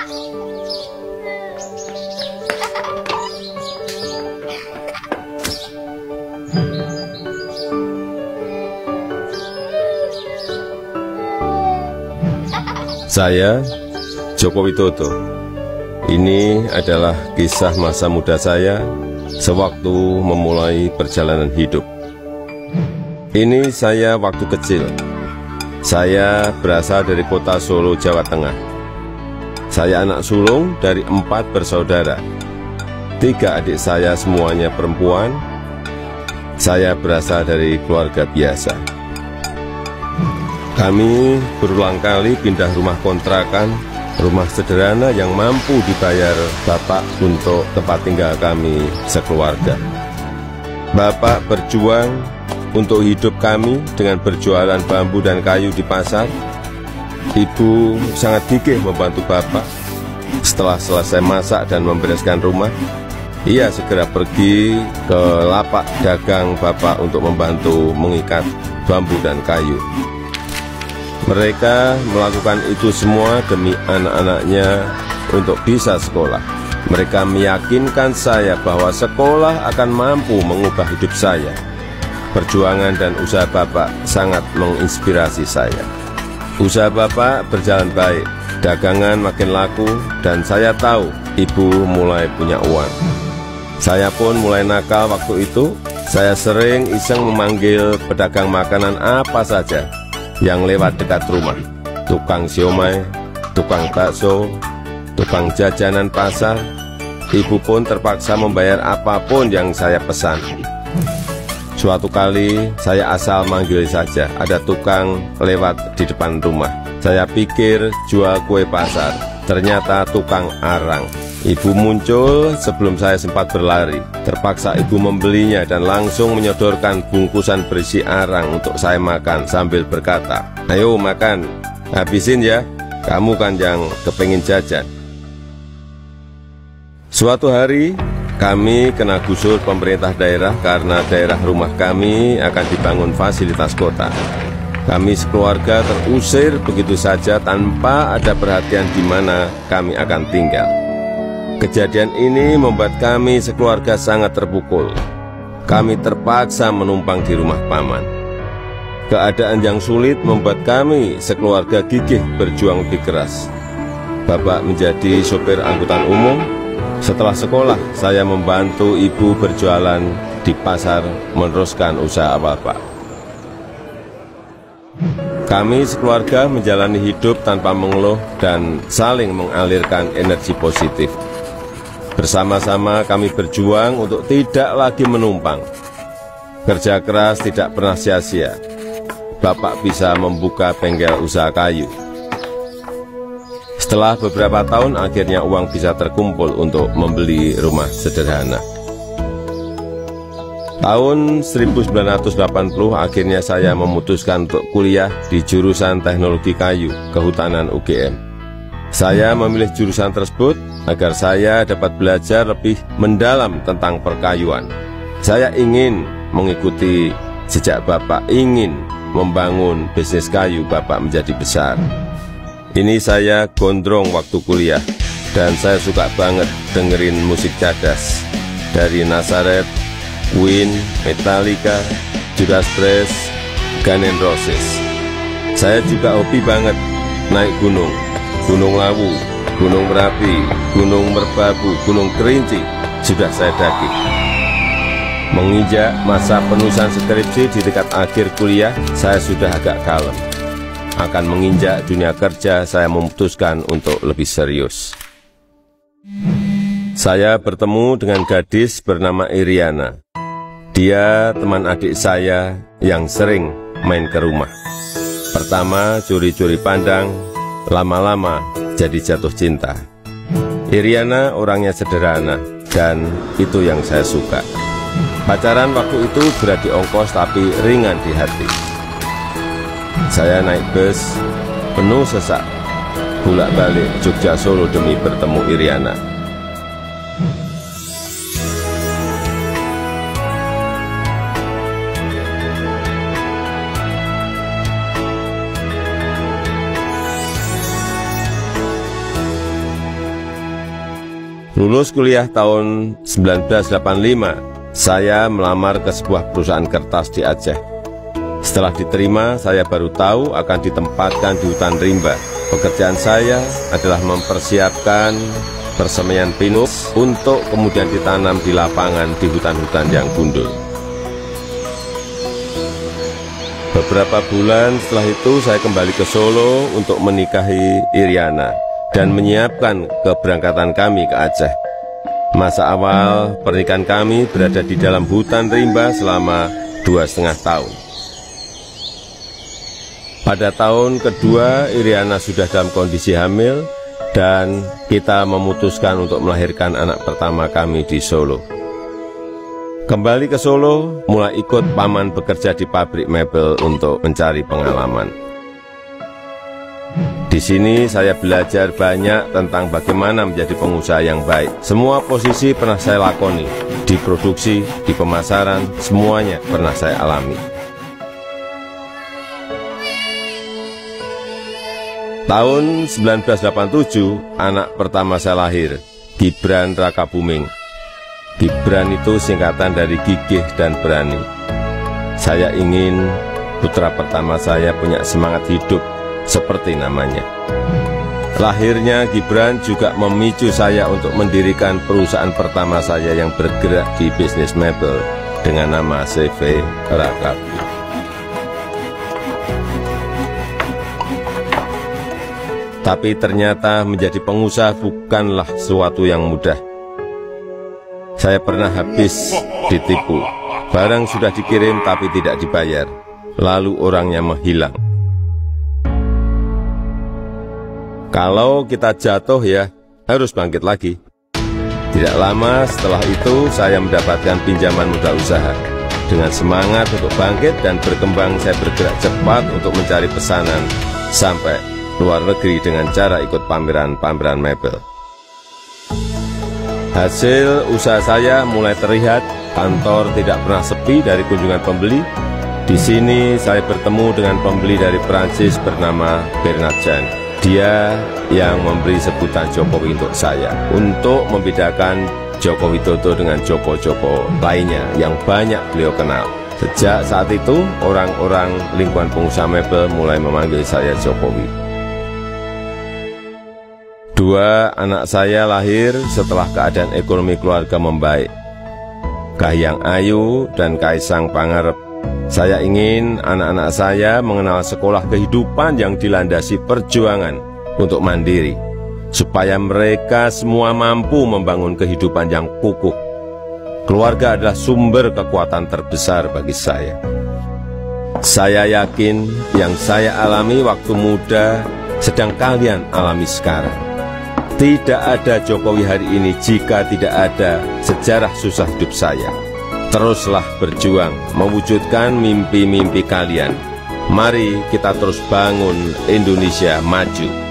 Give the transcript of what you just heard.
Saya, Joko Widodo. Ini adalah kisah masa muda saya sewaktu memulai perjalanan hidup. Ini saya waktu kecil. Saya berasal dari kota Solo, Jawa Tengah. Saya anak sulung dari 4 bersaudara. 3 adik saya semuanya perempuan. Saya berasal dari keluarga biasa. Kami berulang kali pindah rumah kontrakan, rumah sederhana yang mampu dibayar Bapak untuk tempat tinggal kami sekeluarga. Bapak berjuang untuk hidup kami dengan berjualan bambu dan kayu di pasar. Ibu sangat gigih membantu Bapak. Setelah selesai masak dan membereskan rumah, ia segera pergi ke lapak dagang Bapak untuk membantu mengikat bambu dan kayu. Mereka melakukan itu semua demi anak-anaknya untuk bisa sekolah. Mereka meyakinkan saya bahwa sekolah akan mampu mengubah hidup saya. Perjuangan dan usaha Bapak sangat menginspirasi saya. Usaha Bapak berjalan baik, dagangan makin laku, dan saya tahu Ibu mulai punya uang. Saya pun mulai nakal waktu itu. Saya sering iseng memanggil pedagang makanan apa saja yang lewat dekat rumah. Tukang siomay, tukang bakso, tukang jajanan pasar. Ibu pun terpaksa membayar apapun yang saya pesan. Suatu kali saya asal manggil saja, ada tukang lewat di depan rumah. Saya pikir jual kue pasar, ternyata tukang arang. Ibu muncul sebelum saya sempat berlari. Terpaksa ibu membelinya dan langsung menyodorkan bungkusan berisi arang untuk saya makan sambil berkata, "Ayo makan, habisin ya, kamu kan yang kepengin jajan." Suatu hari kami kena gusur pemerintah daerah karena daerah rumah kami akan dibangun fasilitas kota. Kami sekeluarga terusir begitu saja tanpa ada perhatian di mana kami akan tinggal. Kejadian ini membuat kami sekeluarga sangat terpukul. Kami terpaksa menumpang di rumah paman. Keadaan yang sulit membuat kami sekeluarga gigih berjuang lebih keras. Bapak menjadi sopir angkutan umum. Setelah sekolah, saya membantu ibu berjualan di pasar meneruskan usaha Bapak. Kami sekeluarga menjalani hidup tanpa mengeluh dan saling mengalirkan energi positif. Bersama-sama kami berjuang untuk tidak lagi menumpang. Kerja keras tidak pernah sia-sia. Bapak bisa membuka bengkel usaha kayu. Setelah beberapa tahun, akhirnya uang bisa terkumpul untuk membeli rumah sederhana. Tahun 1980, akhirnya saya memutuskan untuk kuliah di jurusan Teknologi Kayu, Kehutanan UGM. Saya memilih jurusan tersebut agar saya dapat belajar lebih mendalam tentang perkayuan. Saya ingin mengikuti jejak Bapak, ingin membangun bisnis kayu Bapak menjadi besar. Ini saya gondrong waktu kuliah, dan saya suka banget dengerin musik cadas dari Nazareth, Queen, Metallica, Judas Priest, Guns N' Roses. Saya juga hobi banget naik gunung, Gunung Lawu, Gunung Merapi, Gunung Merbabu, Gunung Kerinci, sudah saya daki. Menginjak masa penulisan skripsi di dekat akhir kuliah, saya sudah agak kalem. Akan menginjak dunia kerja, saya memutuskan untuk lebih serius. Saya bertemu dengan gadis bernama Iriana. Dia teman adik saya yang sering main ke rumah. Pertama curi-curi pandang, lama-lama jadi jatuh cinta. Iriana orangnya sederhana, dan itu yang saya suka. Pacaran waktu itu berat di ongkos tapi ringan di hati. Saya naik bus penuh sesak, bolak-balik Jogja Solo demi bertemu Iriana. Lulus kuliah tahun 1985, saya melamar ke sebuah perusahaan kertas di Aceh. Setelah diterima, saya baru tahu akan ditempatkan di hutan rimba. Pekerjaan saya adalah mempersiapkan persemaian pinus untuk kemudian ditanam di lapangan di hutan-hutan yang gundul. Beberapa bulan setelah itu saya kembali ke Solo untuk menikahi Iriana dan menyiapkan keberangkatan kami ke Aceh. Masa awal pernikahan kami berada di dalam hutan rimba selama 2,5 tahun. Pada tahun kedua, Iriana sudah dalam kondisi hamil dan kita memutuskan untuk melahirkan anak pertama kami di Solo. Kembali ke Solo, mulai ikut paman bekerja di pabrik mebel untuk mencari pengalaman. Di sini saya belajar banyak tentang bagaimana menjadi pengusaha yang baik. Semua posisi pernah saya lakoni, di produksi, di pemasaran, semuanya pernah saya alami. Tahun 1987, anak pertama saya lahir, Gibran Rakabuming. Gibran itu singkatan dari gigih dan berani. Saya ingin putra pertama saya punya semangat hidup seperti namanya. Lahirnya Gibran juga memicu saya untuk mendirikan perusahaan pertama saya yang bergerak di bisnis mebel dengan nama CV Rakabi. Tapi ternyata menjadi pengusaha bukanlah sesuatu yang mudah. Saya pernah habis ditipu. Barang sudah dikirim tapi tidak dibayar. Lalu orangnya menghilang. Kalau kita jatuh ya harus bangkit lagi. Tidak lama setelah itu saya mendapatkan pinjaman modal usaha. Dengan semangat untuk bangkit dan berkembang, saya bergerak cepat untuk mencari pesanan sampai luar negeri dengan cara ikut pameran-pameran mebel. Hasil usaha saya mulai terlihat, kantor tidak pernah sepi dari kunjungan pembeli. Di sini saya bertemu dengan pembeli dari Prancis bernama Bernard Jan. Dia yang memberi sebutan Jokowi untuk saya, untuk membedakan Joko Widodo dengan Joko-Joko lainnya yang banyak beliau kenal. Sejak saat itu, orang-orang lingkungan pengusaha mebel mulai memanggil saya Jokowi. 2 anak saya lahir setelah keadaan ekonomi keluarga membaik. Kahiyang Ayu dan Kaisang Pangarep. Saya ingin anak-anak saya mengenal sekolah kehidupan yang dilandasi perjuangan untuk mandiri, supaya mereka semua mampu membangun kehidupan yang kukuh. Keluarga adalah sumber kekuatan terbesar bagi saya. Saya yakin yang saya alami waktu muda sedang kalian alami sekarang. Tidak ada Jokowi hari ini jika tidak ada sejarah susah hidup saya. Teruslah berjuang mewujudkan mimpi-mimpi kalian. Mari kita terus bangun Indonesia maju.